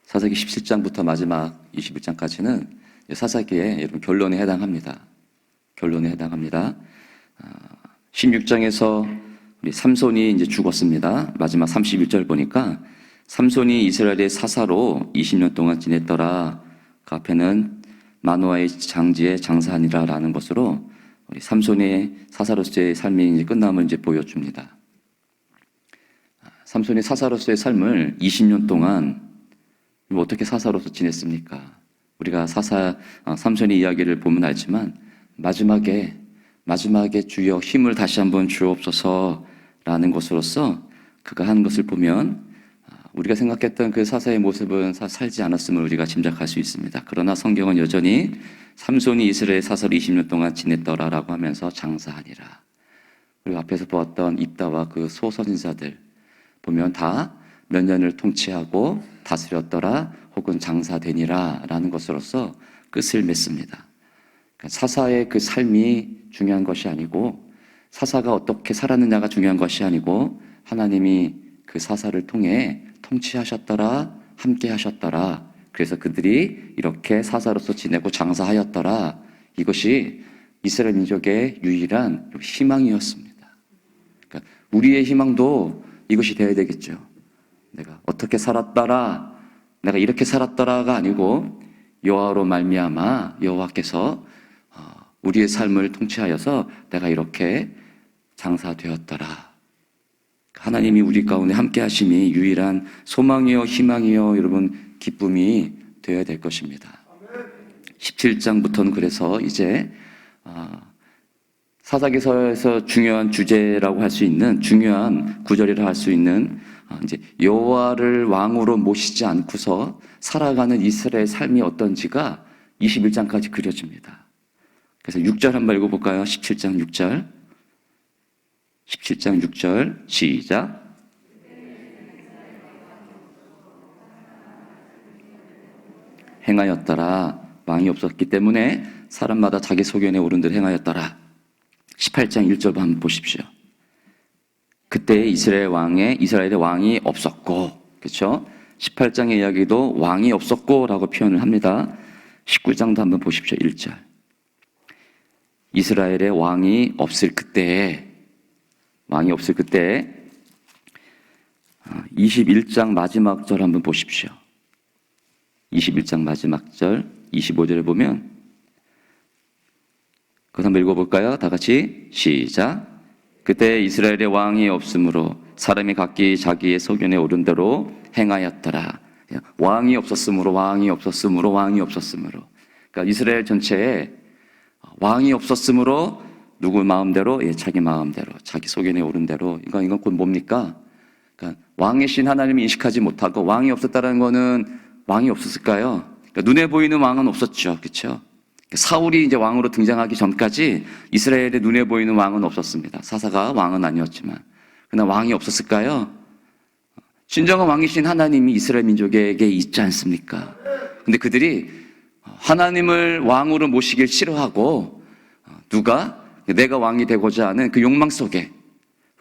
사사기 17장부터 마지막 21장까지는 사사기의 여러분 결론에 해당합니다. 결론에 해당합니다. 16장에서 우리 삼손이 이제 죽었습니다. 마지막 31절 보니까 삼손이 이스라엘의 사사로 20년 동안 지냈더라. 그 앞에는 마노아의 장지에 장사하니라 라는 것으로 우리 삼손의 사사로서의 삶이 이제 끝남을 이제 보여줍니다. 삼손이 사사로서의 삶을 20년 동안 어떻게 사사로서 지냈습니까? 우리가 삼손의 이야기를 보면 알지만 마지막에 주여 힘을 다시 한번 주옵소서라는 것으로서 그가 한 것을 보면 우리가 생각했던 그 사사의 모습은 살지 않았음을 우리가 짐작할 수 있습니다. 그러나 성경은 여전히 삼손이 이스라엘 사사로 20년 동안 지냈더라라고 하면서 장사하니라. 우리가 앞에서 보았던 입다와 그 소선지자들 보면 다 몇 년을 통치하고 다스렸더라 혹은 장사되니라 라는 것으로서 끝을 맺습니다. 사사의 그 삶이 중요한 것이 아니고 사사가 어떻게 살았느냐가 중요한 것이 아니고 하나님이 그 사사를 통해 통치하셨더라, 함께 하셨더라. 그래서 그들이 이렇게 사사로서 지내고 장사하였더라. 이것이 이스라엘 민족의 유일한 희망이었습니다. 그러니까 우리의 희망도 이것이 되어야 되겠죠. 내가 어떻게 살았더라, 내가 이렇게 살았더라가 아니고 여호와로 말미암아 여호와께서 우리의 삶을 통치하여서 내가 이렇게 장사되었더라. 하나님이 우리 가운데 함께 하심이 유일한 소망이요 희망이요 여러분 기쁨이 되어야 될 것입니다. 17장부터는 그래서 이제 사사기서에서 중요한 주제라고 할 수 있는 중요한 구절이라 할 수 있는 이제 여호와를 왕으로 모시지 않고서 살아가는 이스라엘 삶이 어떤지가 21장까지 그려집니다. 그래서 6절 한번 읽어볼까요? 17장 6절. 17장 6절 시작. 행하였더라. 왕이 없었기 때문에 사람마다 자기 소견에 오른 대로 행하였더라. 18장 1절 한번 보십시오. 그때 이스라엘의 왕이 없었고, 그렇죠? 18장의 이야기도 왕이 없었고라고 표현을 합니다. 19장도 한번 보십시오. 1절. 이스라엘의 왕이 없을 그때에 21장 마지막 절 한번 보십시오. 21장 마지막 절 25절에 보면 그것 한번 읽어볼까요? 다 같이 시작. 그때 이스라엘의 왕이 없으므로 사람이 각기 자기의 소견에 오른 대로 행하였더라. 왕이 없었으므로. 그러니까 이스라엘 전체에 왕이 없었으므로 누구 마음대로? 자기 마음대로, 자기 소견에 오른 대로. 이건 곧 뭡니까? 그러니까 왕의 신 하나님을 인식하지 못하고 왕이 없었다는 거는 왕이 없었을까요? 그러니까 눈에 보이는 왕은 없었죠. 그렇죠? 사울이 이제 왕으로 등장하기 전까지 이스라엘의 눈에 보이는 왕은 없었습니다. 사사가 왕은 아니었지만. 그러나 왕이 없었을까요? 진정한 왕이신 하나님이 이스라엘 민족에게 있지 않습니까? 근데 그들이 하나님을 왕으로 모시길 싫어하고 누가 내가 왕이 되고자 하는 그 욕망 속에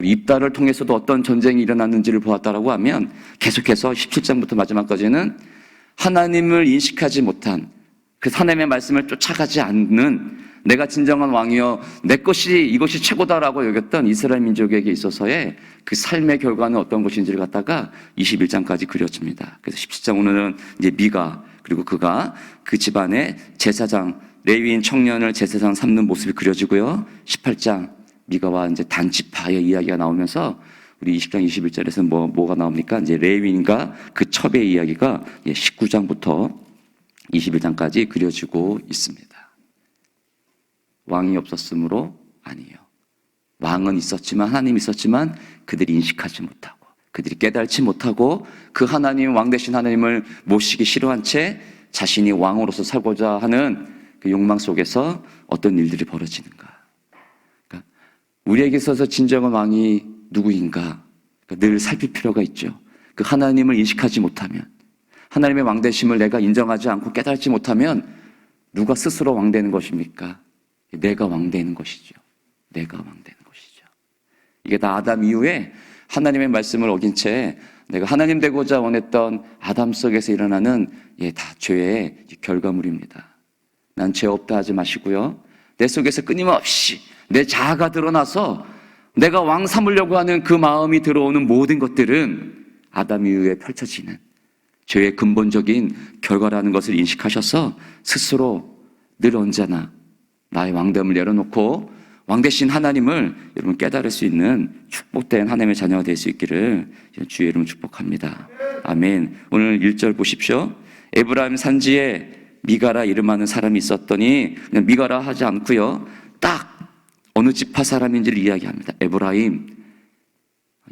입다를 통해서도 어떤 전쟁이 일어났는지를 보았다라고 하면 계속해서 17장부터 마지막까지는 하나님을 인식하지 못한 그 하나님의 말씀을 쫓아가지 않는 내가 진정한 왕이여 내 것이 이것이 최고다라고 여겼던 이스라엘 민족에게 있어서의 그 삶의 결과는 어떤 것인지를 갖다가 21장까지 그려집니다. 그래서 17장 오늘은 이제 미가 그리고 그가 그 집안의 제사장 레위인 청년을 제사장 삼는 모습이 그려지고요. 18장 미가와 이제 단지파의 이야기가 나오면서 우리 20장 21절에서 뭐가 나옵니까? 이제 레위인과 그 첩의 이야기가 19장부터 21장까지 그려지고 있습니다. 왕이 없었으므로 아니에요. 왕은 있었지만 하나님이 있었지만 그들이 인식하지 못하고 그들이 깨달지 못하고 그 하나님 왕 되신 하나님을 모시기 싫어한 채 자신이 왕으로서 살고자 하는 그 욕망 속에서 어떤 일들이 벌어지는가. 그러니까 우리에게 있어서 진정한 왕이 누구인가 늘 살필 필요가 있죠. 그 하나님을 인식하지 못하면 하나님의 왕되심을 내가 인정하지 않고 깨달지 못하면 누가 스스로 왕되는 것입니까? 내가 왕되는 것이죠. 내가 왕되는 것이죠. 이게 다 아담 이후에 하나님의 말씀을 어긴 채 내가 하나님 되고자 원했던 아담 속에서 일어나는 다 죄의 결과물입니다. 난 죄 없다 하지 마시고요. 내 속에서 끊임없이 내 자아가 드러나서 내가 왕 삼으려고 하는 그 마음이 들어오는 모든 것들은 아담 이후에 펼쳐지는 죄의 근본적인 결과라는 것을 인식하셔서 스스로 늘 언제나 나의 왕됨을 내려놓고 왕 대신 하나님을 여러분 깨달을 수 있는 축복된 하나님의 자녀가 될 수 있기를 주의 이름으로 축복합니다. 아멘. 오늘 1절 보십시오. 에브라임 산지에 미가라 이름하는 사람이 있었더니 그냥 미가라 하지 않고요. 딱 어느 지파 사람인지를 이야기합니다. 에브라임.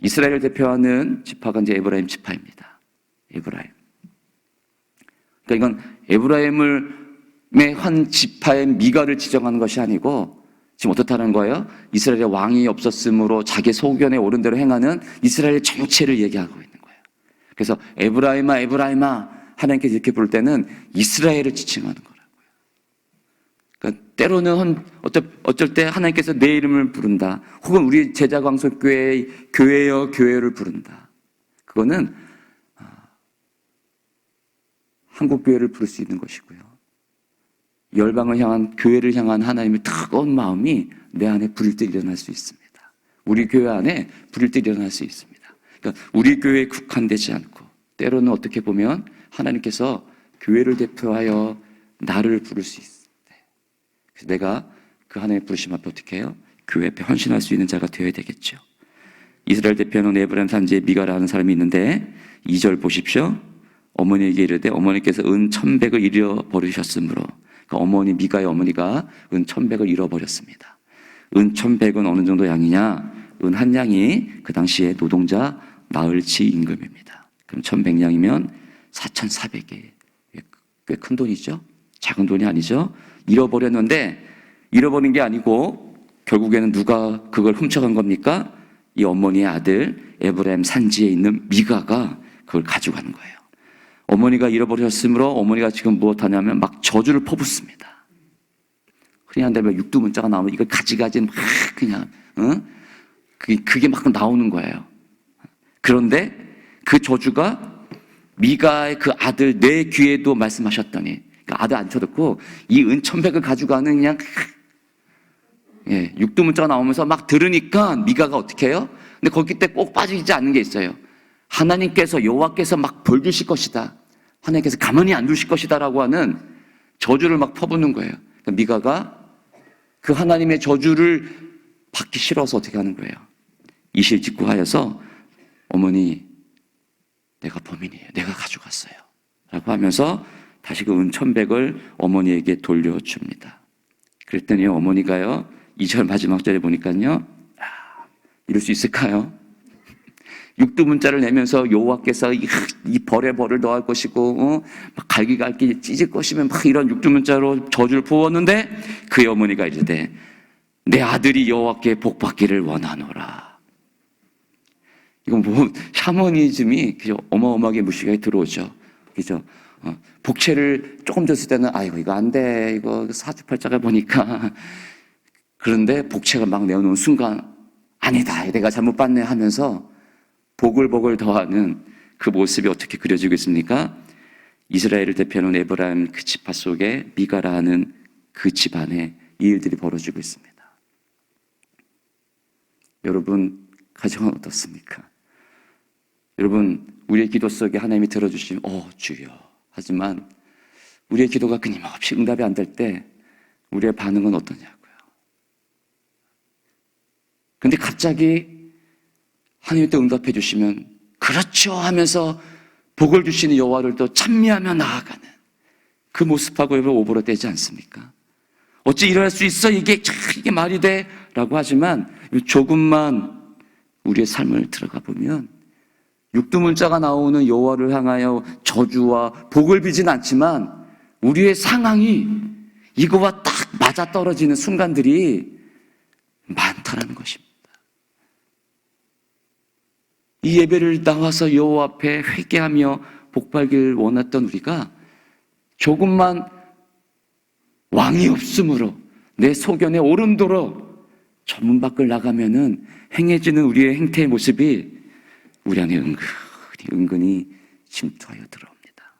이스라엘을 대표하는 지파가 이제 에브라임 지파입니다. 에브라임. 그러니까 이건 에브라임의 한 지파의 미가를 지정하는 것이 아니고 지금 어떻다는 거예요? 이스라엘에 왕이 없었으므로 자기 소견에 옳은 대로 행하는 이스라엘 전체를 얘기하고 있는 거예요. 그래서 에브라임아 에브라임아 하나님께서 이렇게 부를 때는 이스라엘을 지칭하는 거라고요. 그러니까 때로는 어쩔 때 하나님께서 내 이름을 부른다. 혹은 우리 제자광석교회 교회여 교회를 부른다. 그거는 한국교회를 부를 수 있는 것이고요. 열방을 향한 교회를 향한 하나님의 뜨거운 마음이 내 안에 불일 때 일어날 수 있습니다. 우리 교회 안에 불일 때 일어날 수 있습니다. 그러니까 우리 교회에 국한되지 않고 때로는 어떻게 보면 하나님께서 교회를 대표하여 나를 부를 수 있을 때 그래서 내가 그 하나님의 부르심 앞에 어떻게 해요? 교회 앞에 헌신할 수 있는 자가 되어야 되겠죠. 이스라엘 대표는 에브라임 산지에 미가라는 사람이 있는데 2절 보십시오. 어머니에게 이르되 어머니께서 은 1,100을 잃어버리셨으므로 그러니까 어머니 미가의 어머니가 은 1,100을 잃어버렸습니다. 은 1,100은 어느 정도 양이냐? 은 한 양이 그 당시에 노동자 나흘치 임금입니다. 그럼 1,100양이면 4,400개. 꽤 큰 돈이죠? 작은 돈이 아니죠? 잃어버렸는데 잃어버린 게 아니고 결국에는 누가 그걸 훔쳐간 겁니까? 이 어머니의 아들 에브라임 산지에 있는 미가가 그걸 가져가는 거예요. 어머니가 잃어버렸으므로 어머니가 지금 무엇하냐면 막 저주를 퍼붓습니다. 흔히 한다면 육두문자가 나오면 이걸 가지가지 막 그냥 그게 막 나오는 거예요. 그런데 그 저주가 미가의 그 아들 내 귀에도 말씀하셨더니 그러니까 아들 안 쳐듣고 이 은 1,100을 가져가는 그냥 육두문자가 나오면서 막 들으니까 미가가 어떻게 해요? 근데 거기 때 꼭 빠지지 않는 게 있어요. 하나님께서 여호와께서 막 벌 주실 것이다. 하나님께서 가만히 안 두실 것이다 라고 하는 저주를 막 퍼붓는 거예요. 그러니까 미가가 그 하나님의 저주를 받기 싫어서 어떻게 하는 거예요? 이실직고하여서 어머니 내가 범인이에요. 내가 가져갔어요. 라고 하면서 다시 그 은 1,100을 어머니에게 돌려줍니다. 그랬더니 어머니가요 2절 마지막 절에 보니까요 이럴 수 있을까요? 육두문자를 내면서 여호와께서 이 벌에 벌을 더할 것이고 막 갈기갈기 찢을 것이면 막 이런 육두문자로 저주를 부었는데 그의 어머니가 이르되 내 아들이 여호와께 복받기를 원하노라. 이건 뭐 샤머니즘이 그죠? 어마어마하게 무시하게 들어오죠. 그죠? 복채를 조금 줬을 때는 아이고 이거 안 돼. 이거 사주팔자가 보니까 그런데 복채가 막 내어놓은 순간 아니다. 내가 잘못 봤네 하면서 보글보글 더하는 그 모습이 어떻게 그려지고 있습니까? 이스라엘을 대표하는 에브라임 그 지파 속에 미가라 하는 그 집안에 이 일들이 벌어지고 있습니다. 여러분 가정은 어떻습니까? 여러분 우리의 기도 속에 하나님이 들어주시면 주여 하지만 우리의 기도가 끊임없이 응답이 안 될 때 우리의 반응은 어떠냐고요. 근데 갑자기 하나님이 또 응답해 주시면 그렇죠 하면서 복을 주시는 여호와를 또 찬미하며 나아가는 그 모습하고 여러분 오버랩되지 않습니까? 어찌 일어날 수 있어? 이게 말이 돼? 라고 하지만 조금만 우리의 삶을 들어가 보면 육두문자가 나오는 여호와를 향하여 저주와 복을 비진 않지만 우리의 상황이 이거와 딱 맞아떨어지는 순간들이 많다라는 것입니다. 이 예배를 나와서 여호와 앞에 회개하며 복받기를 원했던 우리가 조금만 왕이 없으므로 내 소견에 오른도록 저 문 밖을 나가면은 행해지는 우리의 행태의 모습이 우리 안에 은근히 은근히 침투하여 들어옵니다.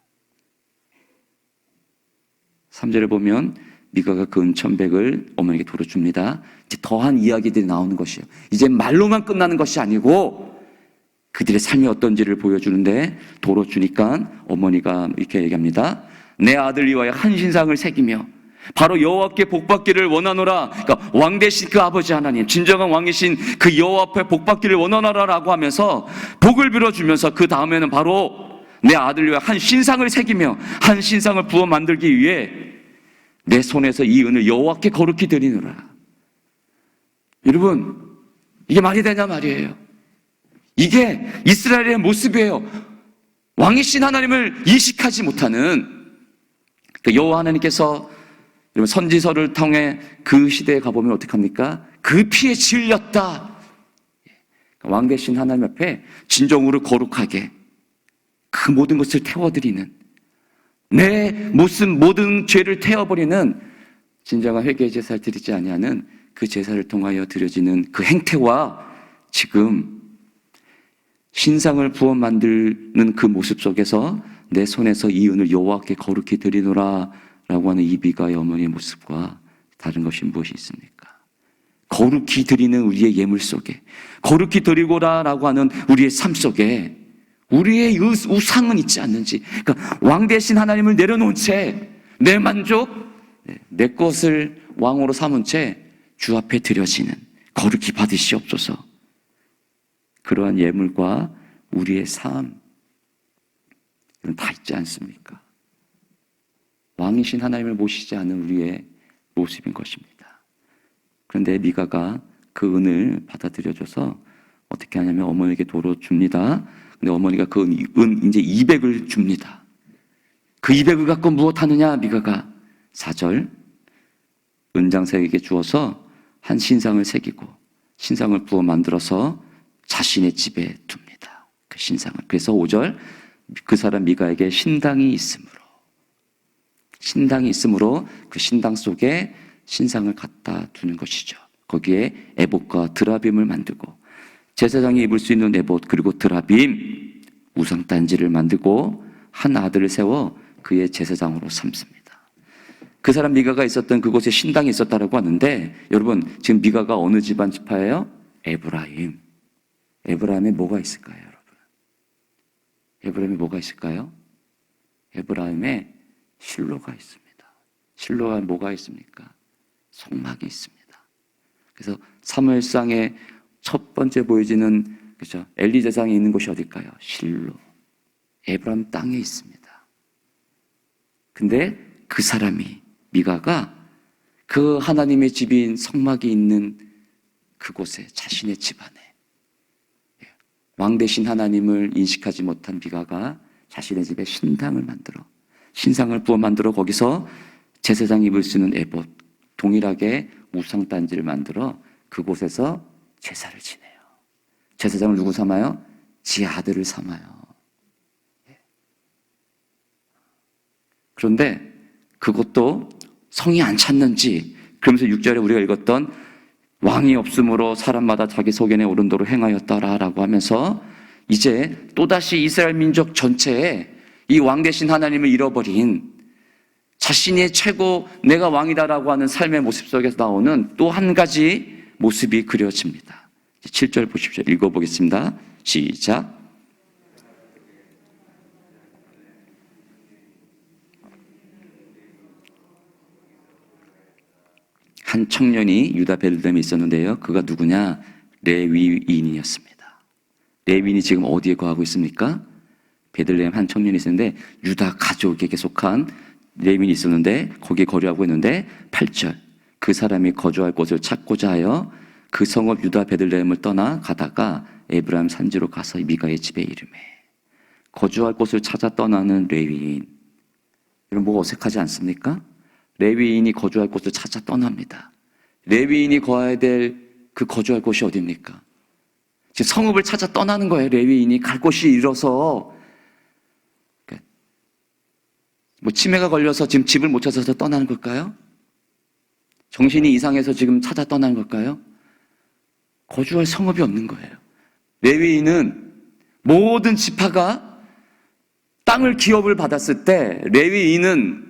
3절에 보면 미가가 그 은천백을 어머니에게 도로 줍니다. 이제 더한 이야기들이 나오는 것이에요. 이제 말로만 끝나는 것이 아니고 그들의 삶이 어떤지를 보여주는데, 도로 주니까 어머니가 이렇게 얘기합니다. 내 아들 위하여 한 신상을 새기며 바로 여호와께 복받기를 원하노라. 그러니까 왕 대신 그 아버지 하나님, 진정한 왕이신 그 여호와 앞에 복받기를 원하노라라고 하면서 복을 빌어주면서, 그 다음에는 바로 내 아들 위하여 한 신상을 새기며 한 신상을 부어 만들기 위해 내 손에서 이 은을 여호와께 거룩히 드리노라. 여러분, 이게 말이 되냐 말이에요. 이게 이스라엘의 모습이에요. 왕이신 하나님을 인식하지 못하는, 여호와 하나님께서 여러분 선지서를 통해 그 시대에 가보면 어떻게 합니까? 그 피에 질렸다. 왕 되신 하나님 앞에 진정으로 거룩하게 그 모든 것을 태워드리는, 내 모든 죄를 태워버리는 진정한 회개의 제사를 드리지 아니하는 그 제사를 통하여 드려지는 그 행태와 지금 신상을 부어 만드는 그 모습 속에서 내 손에서 이 은을 여호와께 거룩히 드리노라 라고 하는 이 미가의 어머니의 모습과 다른 것이 무엇이 있습니까? 거룩히 드리는 우리의 예물 속에, 거룩히 드리고라 라고 하는 우리의 삶 속에 우리의 우상은 있지 않는지, 그러니까 왕 대신 하나님을 내려놓은 채 내 만족, 내 것을 왕으로 삼은 채 주 앞에 드려지는, 거룩히 받으시옵소서. 그러한 예물과 우리의 삶, 이건 다 있지 않습니까? 왕이신 하나님을 모시지 않은 우리의 모습인 것입니다. 그런데 미가가 그 은을 받아들여줘서 어떻게 하냐면 어머니에게 도로 줍니다. 근데 어머니가 그 은 이제 200을 줍니다. 그 200을 갖고 무엇 하느냐? 미가가 4절 은장색에게 주어서 한 신상을 새기고 신상을 부어 만들어서 자신의 집에 둡니다. 그 신상을. 그래서 5절 그 사람 미가에게 신당이 있으므로 그 신당 속에 신상을 갖다 두는 것이죠. 거기에 에봇과 드라빔을 만들고 제사장이 입을 수 있는 에봇 그리고 드라빔 우상단지를 만들고 한 아들을 세워 그의 제사장으로 삼습니다. 그 사람 미가가 있었던 그곳에 신당이 있었다라고 하는데, 여러분 지금 미가가 어느 집안 지파예요? 에브라임. 에브라임에 뭐가 있을까요, 여러분? 에브라임에 뭐가 있을까요? 에브라임에 실로가 있습니다. 실로가 뭐가 있습니까? 성막이 있습니다. 그래서 사무엘상에 첫 번째 보여지는, 그렇죠, 엘리 제사장이 있는 곳이 어딜까요? 실로. 에브라임 땅에 있습니다. 근데 그 사람이, 미가가 그 하나님의 집인 성막이 있는 그곳에, 자신의 집안에 왕 대신 하나님을 인식하지 못한 미가가 자신의 집에 신당을 만들어, 신상을 부어 만들어 거기서 제사장이 입을 수 있는 에봇, 동일하게 우상단지를 만들어 그곳에서 제사를 지내요. 제사장을 누구 삼아요? 지 아들을 삼아요. 그런데 그것도 성이 안 찼는지, 그러면서 6절에 우리가 읽었던 왕이 없으므로 사람마다 자기 소견에 오른 대로 행하였더라라고 하면서 이제 또다시 이스라엘 민족 전체에 이 왕 대신 하나님을 잃어버린, 자신의 최고 내가 왕이다라고 하는 삶의 모습 속에서 나오는 또 한 가지 모습이 그려집니다. 7절 보십시오. 읽어보겠습니다. 시작. 한 청년이 유다 베들레헴에 있었는데요. 그가 누구냐? 레위인이었습니다. 레위인이 지금 어디에 거하고 있습니까? 베들레헴 한 청년이 있었는데 유다 가족에게 속한 레위인이 있었는데 거기에 거류하고 있는데 8절 그 사람이 거주할 곳을 찾고자 하여 그 성읍 유다 베들레헴을 떠나 가다가 에브라임 산지로 가서 미가의 집에 이르매. 거주할 곳을 찾아 떠나는 레위인. 이런 뭐 어색하지 않습니까? 레위인이 거주할 곳을 찾아 떠납니다. 레위인이 거해야 될 그 거주할 곳이 어디입니까? 지금 성읍을 찾아 떠나는 거예요. 레위인이 갈 곳이 잃어서, 뭐 치매가 걸려서 지금 집을 못 찾아서 떠나는 걸까요? 정신이 이상해서 지금 찾아 떠나는 걸까요? 거주할 성읍이 없는 거예요. 레위인은 모든 지파가 땅을 기업을 받았을 때 레위인은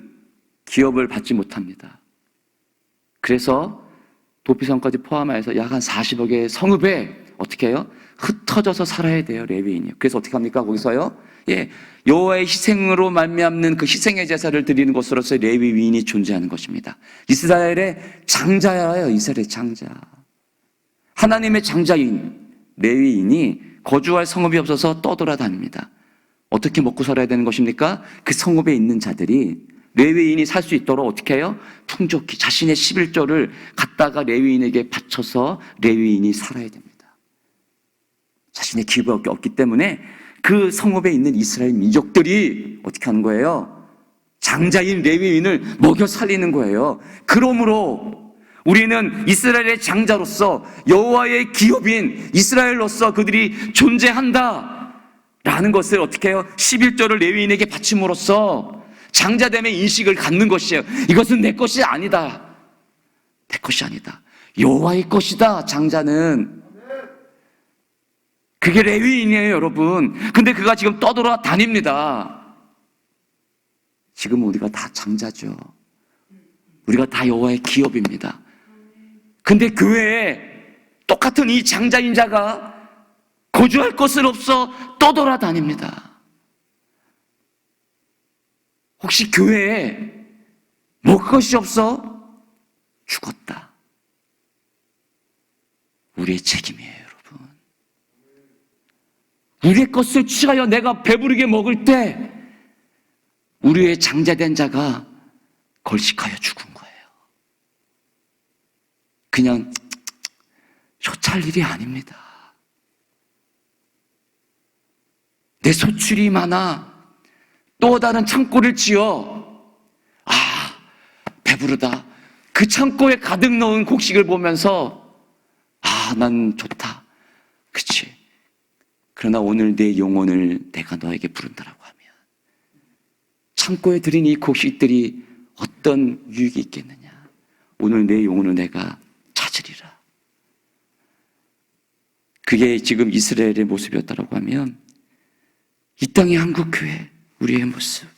기업을 받지 못합니다. 그래서 도피성까지 포함해서 약 한 40억의 성읍에 어떻게 해요? 흩어져서 살아야 돼요, 레위인이요. 그래서 어떻게 합니까? 거기서요? 여호와의 희생으로 말미암는 그 희생의 제사를 드리는 것으로서 레위인이 존재하는 것입니다. 이스라엘의 장자예요, 이스라엘의 장자. 하나님의 장자인 레위인이 거주할 성읍이 없어서 떠돌아다닙니다. 어떻게 먹고 살아야 되는 것입니까? 그 성읍에 있는 자들이 레위인이 살 수 있도록 어떻게 해요? 풍족히 자신의 11조를 갖다가 레위인에게 바쳐서 레위인이 살아야 됩니다. 자신의 기업이 없기 때문에 그 성읍에 있는 이스라엘 민족들이 어떻게 하는 거예요? 장자인 레위인을 먹여 살리는 거예요. 그러므로 우리는 이스라엘의 장자로서 여호와의 기업인 이스라엘로서 그들이 존재한다 라는 것을 어떻게 해요? 11조를 레위인에게 바침으로써 장자됨의 인식을 갖는 것이에요. 이것은 내 것이 아니다. 내 것이 아니다. 여호와의 것이다. 장자는. 그게 레위인이에요, 여러분. 근데 그가 지금 떠돌아다닙니다. 지금 우리가 다 장자죠. 우리가 다 여호와의 기업입니다. 근데 교회에 똑같은 이 장자인 자가 거주할 곳은 없어 떠돌아다닙니다. 혹시 교회에 먹을 것이 없어? 죽었다. 우리의 책임이에요, 여러분. 우리의 것을 취하여 내가 배부르게 먹을 때 우리의 장자된 자가 걸식하여 죽은 거예요. 그냥 효찰 일이 아닙니다. 내 소출이 많아 또 다른 창고를 지어 배부르다. 그 창고에 가득 넣은 곡식을 보면서 난 좋다. 그치? 그러나 오늘 내 영혼을 내가 너에게 부른다라고 하면 창고에 들인 이 곡식들이 어떤 유익이 있겠느냐? 오늘 내 영혼을 내가 찾으리라. 그게 지금 이스라엘의 모습이었다라고 하면 이 땅의 한국교회 우리의 모습,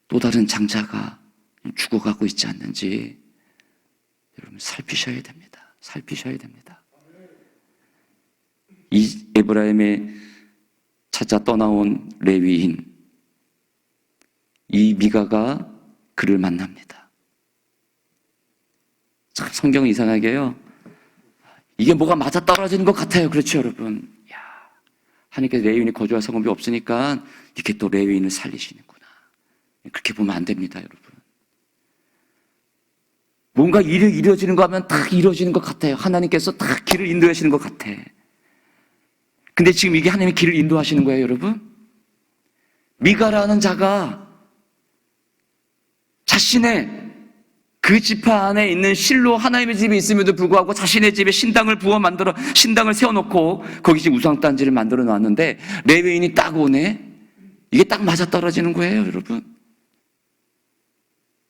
또 다른 장자가 죽어가고 있지 않는지 여러분 살피셔야 됩니다. 살피셔야 됩니다. 이 에브라임에 찾아 떠나온 레위인 이 미가가 그를 만납니다. 참 성경은 이상하게요. 이게 뭐가 맞아떨어지는 것 같아요. 그렇죠, 여러분? 하나님께서 레위인이 거주할 성읍이 없으니까 이렇게 또 레위인을 살리시는구나. 그렇게 보면 안 됩니다, 여러분. 뭔가 일이 이루어지는 거 하면 다 이루어지는 것 같아요. 하나님께서 다 길을 인도하시는 것 같아. 근데 지금 이게 하나님의 길을 인도하시는 거예요, 여러분? 미가라는 자가 자신의 그 지파 안에 있는 실로 하나님의 집이 있음에도 불구하고 자신의 집에 신당을 만들어 신당을 세워놓고 거기 지금 우상단지를 만들어 놨는데 레위인이 딱 오네. 이게 딱 맞아떨어지는 거예요, 여러분.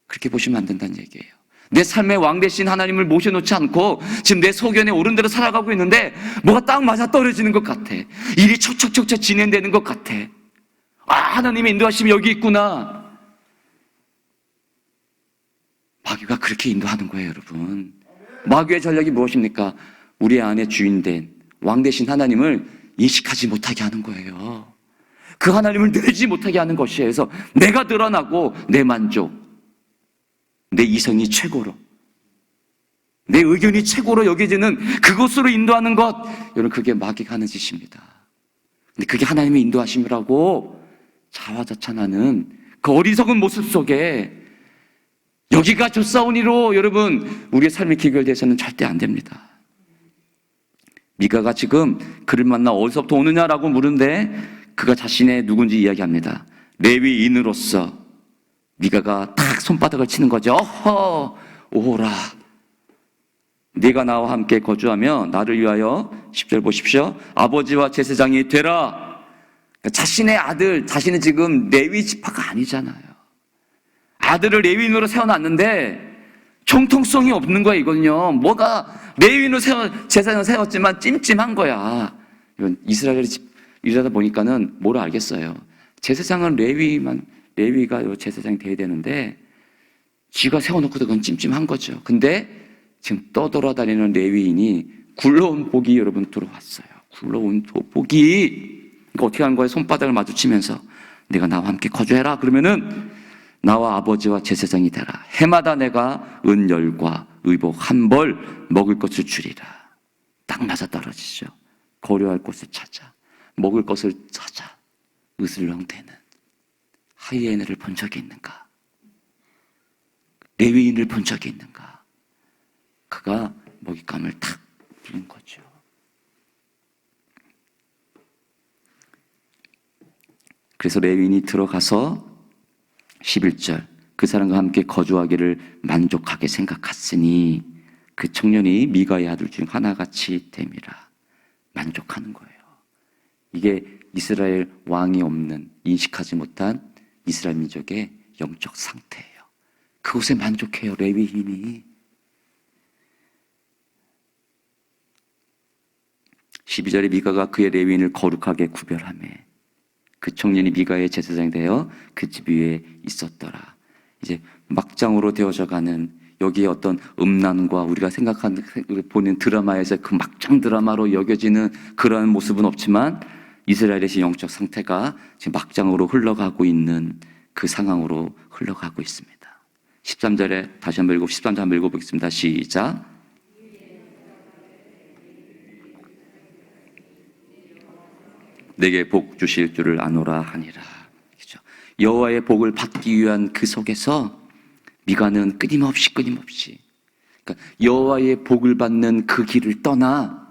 그렇게 보시면 안 된다는 얘기예요. 내 삶의 왕 대신 하나님을 모셔놓지 않고 지금 내 소견에 옳은 대로 살아가고 있는데 뭐가 딱 맞아떨어지는 것 같아. 일이 척척척척 진행되는 것 같아. 하나님의 인도하심이 여기 있구나. 마귀가 그렇게 인도하는 거예요, 여러분. 마귀의 전략이 무엇입니까? 우리 안에 주인된 왕 대신 하나님을 인식하지 못하게 하는 거예요. 그 하나님을 누리지 못하게 하는 것이에요. 그래서 내가 드러나고 내 만족, 내 이성이 최고로, 내 의견이 최고로 여겨지는 그곳으로 인도하는 것, 여러분 그게 마귀가 하는 짓입니다. 근데 그게 하나님의 인도하심이라고 자화자찬하는 그 어리석은 모습 속에 여기가 좋사오니로 여러분 우리의 삶이 기결돼서는 절대 안 됩니다. 미가가 지금 그를 만나 어디서부터 오느냐라고 물은데 그가 자신의 누군지 이야기합니다. 레위인으로서 미가가 탁 손바닥을 치는 거죠. 어허, 오라. 네가 나와 함께 거주하며 나를 위하여 10절 보십시오. 아버지와 제사장이 되라. 자신의 아들, 자신은 지금 레위 지파가 아니잖아요. 아들을 레위인으로 세워놨는데 정통성이 없는 거야, 이거는요. 뭐가 레위인을 제사장을 세웠지만 찜찜한 거야. 이건 이스라엘이 일하다 보니까는 뭘 알겠어요. 제사장은 레위가 제사장이 돼야 되는데 지가 세워놓고도 그건 찜찜한 거죠. 근데 지금 떠돌아다니는 레위인이 굴러온 복이 여러분 들어왔어요. 굴러온 복이. 그러니까 어떻게 하는 거예요? 손바닥을 마주치면서 내가 나와 함께 거주해라. 그러면은 나와 아버지와 제사장이 되라. 해마다 내가 은열과 의복 한 벌 먹을 것을 주리라. 딱 맞아 떨어지죠. 거류할 곳을 찾아. 먹을 것을 찾아. 으슬렁대는 하이에나를 본 적이 있는가? 레위인을 본 적이 있는가? 그가 먹잇감을 탁 부른 거죠. 그래서 레위인이 들어가서 11절 그 사람과 함께 거주하기를 만족하게 생각했으니 그 청년이 미가의 아들 중 하나같이 됨이라. 만족하는 거예요. 이게 이스라엘 왕이 없는, 인식하지 못한 이스라엘 민족의 영적 상태예요. 그곳에 만족해요, 레위인이. 12절에 미가가 그의 레위인을 거룩하게 구별하며 그 청년이 미가의 제사장이 되어 그 집 위에 있었더라. 이제 막장으로 되어져 가는 여기에 어떤 음란과 우리가 보는 드라마에서 그 막장 드라마로 여겨지는 그런 모습은 없지만 이스라엘의 영적 상태가 지금 막장으로 흘러가고 있는 그 상황으로 흘러가고 있습니다. 13절에 다시 한번 13절 한번 읽어보겠습니다. 시작. 내게 복 주실 줄을 아노라 하니라. 그렇죠? 여호와의 복을 받기 위한 그 속에서 미가는 끊임없이 그러니까 여호와의 복을 받는 그 길을 떠나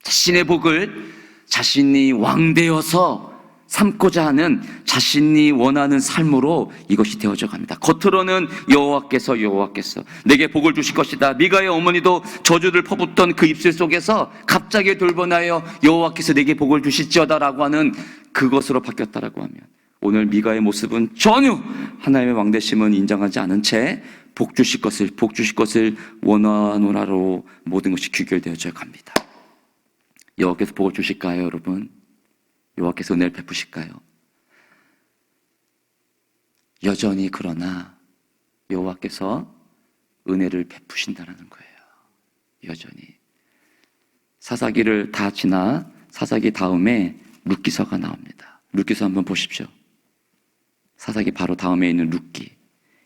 자신의 복을 자신이 왕되어서 삼고자 하는 자신이 원하는 삶으로 이것이 되어져 갑니다. 겉으로는 여호와께서 내게 복을 주실 것이다. 미가의 어머니도 저주를 퍼붓던 그 입술 속에서 갑자기 돌변하여 여호와께서 내게 복을 주실지어다라고 하는 그것으로 바뀌었다라고 하면 오늘 미가의 모습은 전혀 하나님의 왕되심은 인정하지 않은 채 복 주실 것을 원하노라로 모든 것이 귀결되어져 갑니다. 여호와께서 복을 주실까요, 여러분? 여호와께서 은혜를 베푸실까요? 여전히 그러나 여호와께서 은혜를 베푸신다라는 거예요. 여전히. 사사기를 다 지나 사사기 다음에 룻기서가 나옵니다. 룻기서 한번 보십시오. 사사기 바로 다음에 있는 룻기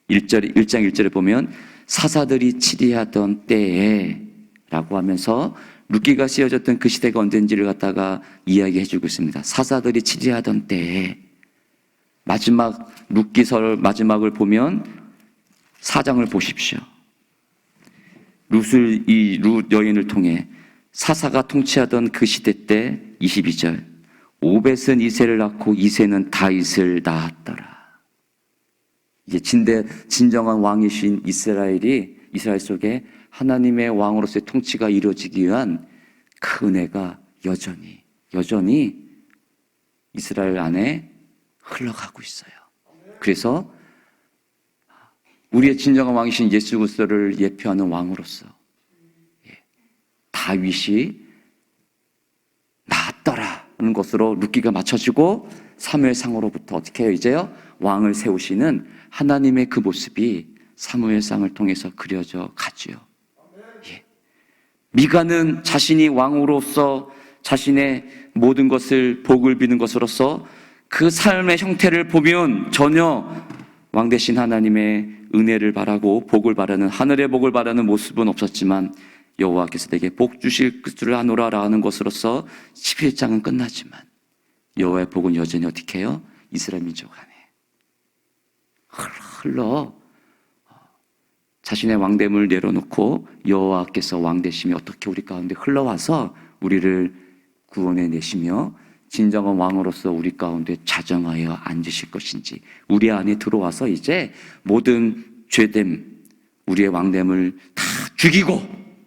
1장 1절에 보면 사사들이 치리하던 때에 라고 하면서 룻기가 쓰여졌던 그 시대가 언젠지를 갖다가 이야기해 주고 있습니다. 사사들이 치리하던 때에 마지막 룻기서 마지막을 보면 4장을 보십시오. 룻 여인을 통해 사사가 통치하던 그 시대 때 22절 오벳은 이새를 낳고 이새는 다윗을 낳았더라. 이제 진정한 왕이신 이스라엘 속에 하나님의 왕으로서의 통치가 이루어지기 위한 그 은혜가 여전히 이스라엘 안에 흘러가고 있어요. 그래서 우리의 진정한 왕이신 예수 그리스도를 예표하는 왕으로서 다윗이 나았더라는 것으로 룻기가 맞춰지고 사무엘상으로부터 어떻게 해요? 이제요 왕을 세우시는 하나님의 그 모습이 사무엘상을 통해서 그려져 가지요. 미가는 자신이 왕으로서 자신의 모든 것을 복을 비는 것으로서 그 삶의 형태를 보면 전혀 왕 되신 하나님의 은혜를 바라고 복을 바라는 하늘의 복을 바라는 모습은 없었지만 여호와께서 내게 복 주실 것을 아노라라는 것으로서 11장은 끝나지만 여호와의 복은 여전히 어떻게 해요? 이스라엘 민족 안에 흘러 자신의 왕됨을 내려놓고 여호와께서 왕되심이 어떻게 우리 가운데 흘러와서 우리를 구원해 내시며 진정한 왕으로서 우리 가운데 자정하여 앉으실 것인지 우리 안에 들어와서 이제 모든 죄됨 우리의 왕됨을 다 죽이고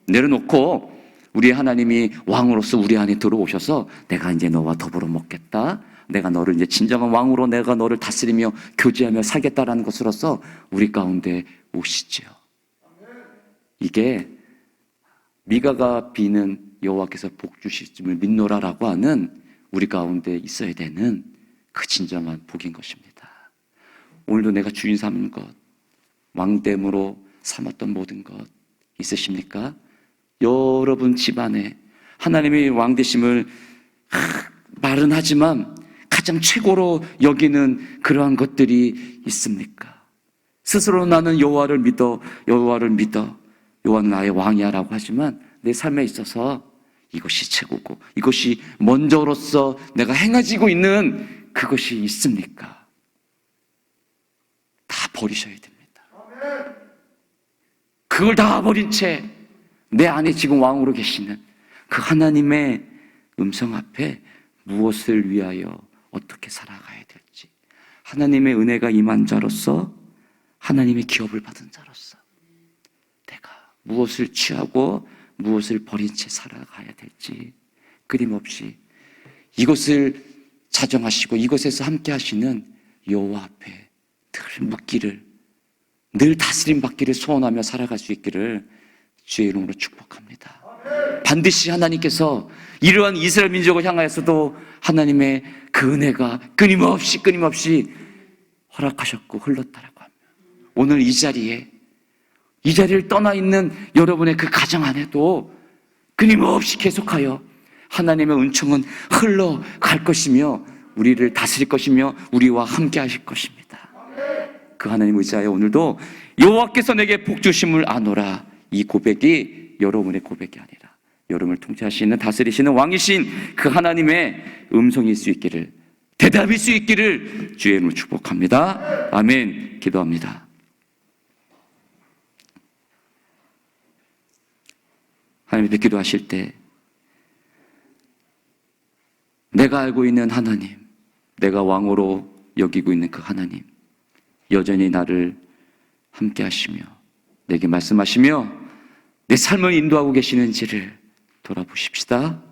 내려놓고 우리 하나님이 왕으로서 우리 안에 들어오셔서 내가 이제 너와 더불어 먹겠다. 내가 너를 이제 진정한 왕으로 내가 너를 다스리며 교제하며 살겠다라는 것으로서 우리 가운데 오시죠. 이게 미가가 비는 여호와께서 복 주실지를 믿노라라고 하는 우리 가운데 있어야 되는 그 진정한 복인 것입니다. 오늘도 내가 주인 삼은 것, 왕됨으로 삼았던 모든 것 있으십니까? 여러분 집안에 하나님의 왕되심을 말은 하지만 가장 최고로 여기는 그러한 것들이 있습니까? 스스로 나는 여호와를 믿어, 여호와는 나의 왕이야라고 하지만 내 삶에 있어서 이것이 최고고 이것이 먼저로서 내가 행해지고 있는 그것이 있습니까? 다 버리셔야 됩니다. 그걸 다 버린 채 내 안에 지금 왕으로 계시는 그 하나님의 음성 앞에 무엇을 위하여 어떻게 살아가야 될지, 하나님의 은혜가 임한 자로서, 하나님의 기업을 받은 자로서 내가 무엇을 취하고 무엇을 버린 채 살아가야 될지 끊임없이 이것을 자정하시고 이것에서 함께 하시는 여호와 앞에 늘 묻기를, 늘 다스림 받기를 소원하며 살아갈 수 있기를 주의 이름으로 축복합니다. 반드시 하나님께서 이러한 이스라엘 민족을 향하여서도 하나님의 그 은혜가 끊임없이 허락하셨고 흘렀다라고 합니다. 오늘 이 자리를 떠나 있는 여러분의 그 가정 안에도 끊임없이 계속하여 하나님의 은총은 흘러갈 것이며 우리를 다스릴 것이며 우리와 함께 하실 것입니다. 그 하나님 의지하여 오늘도 여호와께서 내게 복 주심을 아노라, 이 고백이 여러분의 고백이 아니라 여러분을 통치하시는 다스리시는 왕이신 그 하나님의 음성일 수 있기를, 대답일 수 있기를 주의 이름으로 축복합니다. 아멘. 기도합니다. 하나님 앞에 기도하실 때 내가 알고 있는 하나님, 내가 왕으로 여기고 있는 그 하나님 여전히 나를 함께 하시며 내게 말씀하시며 내 삶을 인도하고 계시는지를 돌아보십시다.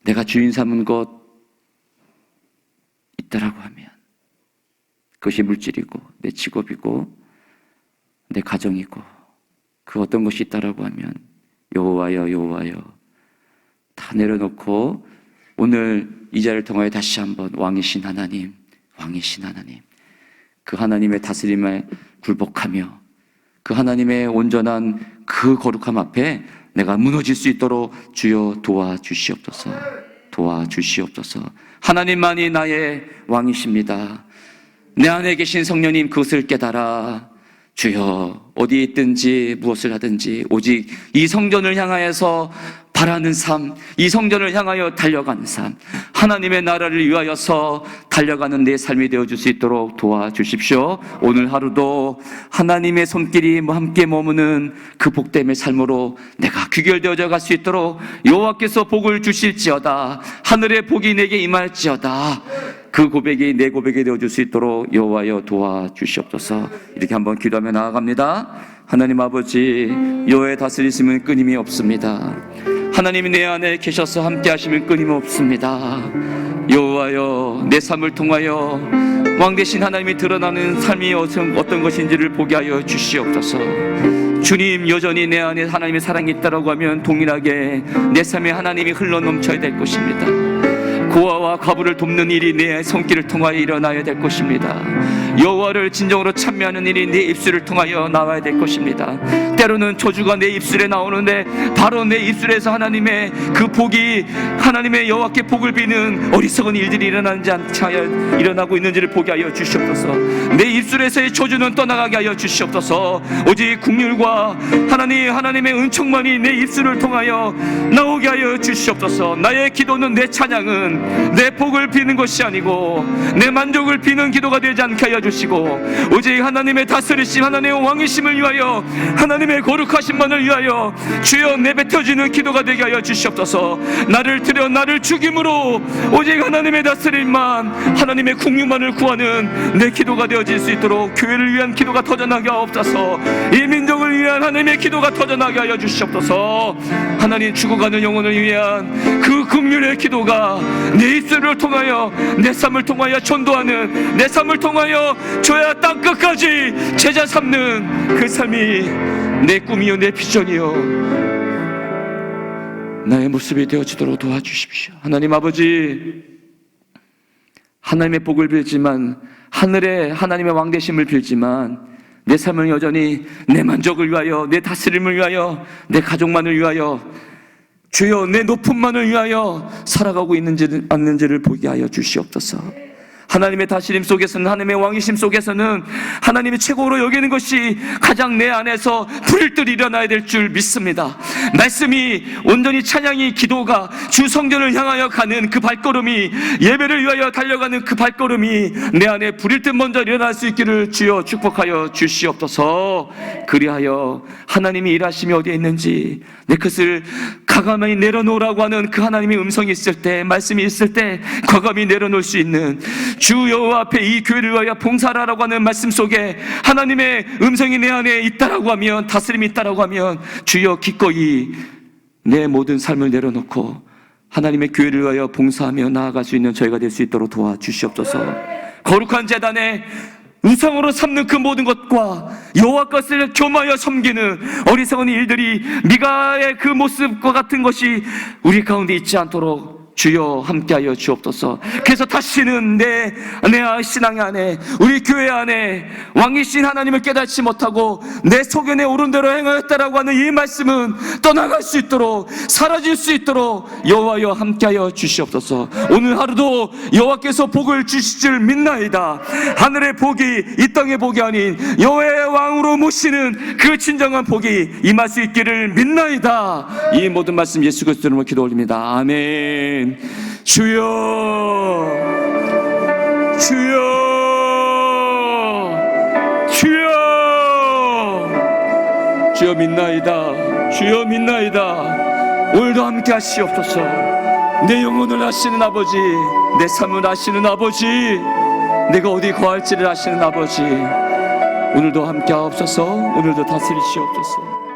내가 주인 삼은 것 있다라고 하면 그것이 물질이고 내 직업이고 내 가정이고 그 어떤 것이 있다라고 하면 여호와여 다 내려놓고 오늘 이 자리를 통하여 다시 한번 왕이신 하나님 그 하나님의 다스림에 굴복하며 그 하나님의 온전한 그 거룩함 앞에 내가 무너질 수 있도록 주여 도와주시옵소서. 하나님만이 나의 왕이십니다. 내 안에 계신 성령님 그것을 깨달아 주여 어디에 있든지 무엇을 하든지 오직 이 성전을 향하여서 바라는 삶, 이 성전을 향하여 달려가는 삶, 하나님의 나라를 위하여서 달려가는 내 삶이 되어줄 수 있도록 도와주십시오. 오늘 하루도 하나님의 손길이 함께 머무는 그 복됨의 삶으로 내가 귀결되어져 갈 수 있도록 여호와께서 복을 주실지어다, 하늘의 복이 내게 임할지어다, 그 고백이 내 고백이 되어줄 수 있도록 여호와여 도와주시옵소서. 이렇게 한번 기도하며 나아갑니다. 하나님 아버지, 여호와의 다스리심은 끊임이 없습니다. 하나님이 내 안에 계셔서 함께 하시면 끊임이 없습니다. 여호와여, 내 삶을 통하여 왕 되신 하나님이 드러나는 삶이 어떤 것인지를 보게 하여 주시옵소서. 주님, 여전히 내 안에 하나님의 사랑이 있다고 하면 동일하게 내 삶에 하나님이 흘러넘쳐야 될 것입니다. 고아와 과부를 돕는 일이 내 손길을 통하여 일어나야 될 것입니다. 여호와를 진정으로 찬미하는 일이 내 입술을 통하여 나와야 될 것입니다. 때로는 저주가 내 입술에 나오는데 바로 내 입술에서 하나님의 그 복이, 하나님의 여호와께 복을 비는 어리석은 일들이 일어나지 않지 일어나고 있는지를 보게 하여 주시옵소서. 내 입술에서의 저주는 떠나가게 하여 주시옵소서. 오직 긍휼과 하나님의 은총만이 내 입술을 통하여 나오게 하여 주시옵소서. 나의 기도는, 내 찬양은 내 복을 비는 것이 아니고 내 만족을 비는 기도가 되지 않게 하여 주시고 오직 하나님의 다스리심, 하나님의 왕이심을 위하여, 하나님의 거룩하심만을 위하여 주여 내뱉어지는 기도가 되게 하여 주시옵소서. 나를 들여 나를 죽임으로 오직 하나님의 다스림만, 하나님의 국류만을 구하는 내 기도가 되어질 수 있도록 교회를 위한 기도가 터져나게 하옵소서. 이 민족을 위한 하나님의 기도가 터져나게 하여 주시옵소서. 하나님, 죽어가는 영혼을 위한 그 긍휼의 기도가 내 입술을 통하여, 내 삶을 통하여 전도하는, 내 삶을 통하여 줘야 땅 끝까지 제자 삼는 그 삶이 내 꿈이요, 내 비전이요, 나의 모습이 되어지도록 도와주십시오. 하나님 아버지, 하나님의 복을 빌지만, 하늘에 하나님의 왕되심을 빌지만, 내 삶은 여전히 내 만족을 위하여, 내 다스림을 위하여, 내 가족만을 위하여, 주여 내 높음만을 위하여 살아가고 있는지 않는지를 보게 하여 주시옵소서. 하나님의 다스림 속에서는, 하나님의 왕이심 속에서는 하나님이 최고로 여기는 것이 가장 내 안에서 불일들 일어나야 될 줄 믿습니다. 말씀이 온전히 찬양이, 기도가 주 성전을 향하여 가는 그 발걸음이, 예배를 위하여 달려가는 그 발걸음이 내 안에 불일듯 먼저 일어날 수 있기를 주여 축복하여 주시옵소서. 그리하여 하나님이 일하심이 어디에 있는지 내 것을 과감히 내려놓으라고 하는 그 하나님의 음성이 있을 때, 말씀이 있을 때 과감히 내려놓을 수 있는, 주 여호와 앞에 이 교회를 위하여 봉사하라고 하는 말씀 속에 하나님의 음성이 내 안에 있다라고 하면, 다스림이 있다라고 하면 주여 기꺼이 내 모든 삶을 내려놓고 하나님의 교회를 위하여 봉사하며 나아갈 수 있는 저희가 될 수 있도록 도와주시옵소서. 거룩한 제단에 우상으로 삼는 그 모든 것과 여호와 것을 겸하여 섬기는 어리석은 일들이, 미가의 그 모습과 같은 것이 우리 가운데 있지 않도록 주여 함께하여 주옵소서. 그래서 다시는 내 신앙 안에, 우리 교회 안에 왕이신 하나님을 깨닫지 못하고 내 소견에 오른 대로 행하였다라고 하는 이 말씀은 떠나갈 수 있도록, 사라질 수 있도록 여호와여 함께하여 주시옵소서. 오늘 하루도 여호와께서 복을 주실 줄 믿나이다. 하늘의 복이 이 땅의 복이 아닌 여호와의 왕으로 모시는 그 진정한 복이 임할 수 있기를 믿나이다. 이 모든 말씀 예수 그리스도 이름으로 기도 올립니다. 아멘. 주여, 주여, 주여, 주여 믿나이다. 주여 믿나이다. 오늘도 함께 하시옵소서. 내 영혼을 아시는 아버지, 내 삶을 아시는 아버지, 내가 어디 거할지를 아시는 아버지, 오늘도 함께 하옵소서. 오늘도 다스리시옵소서.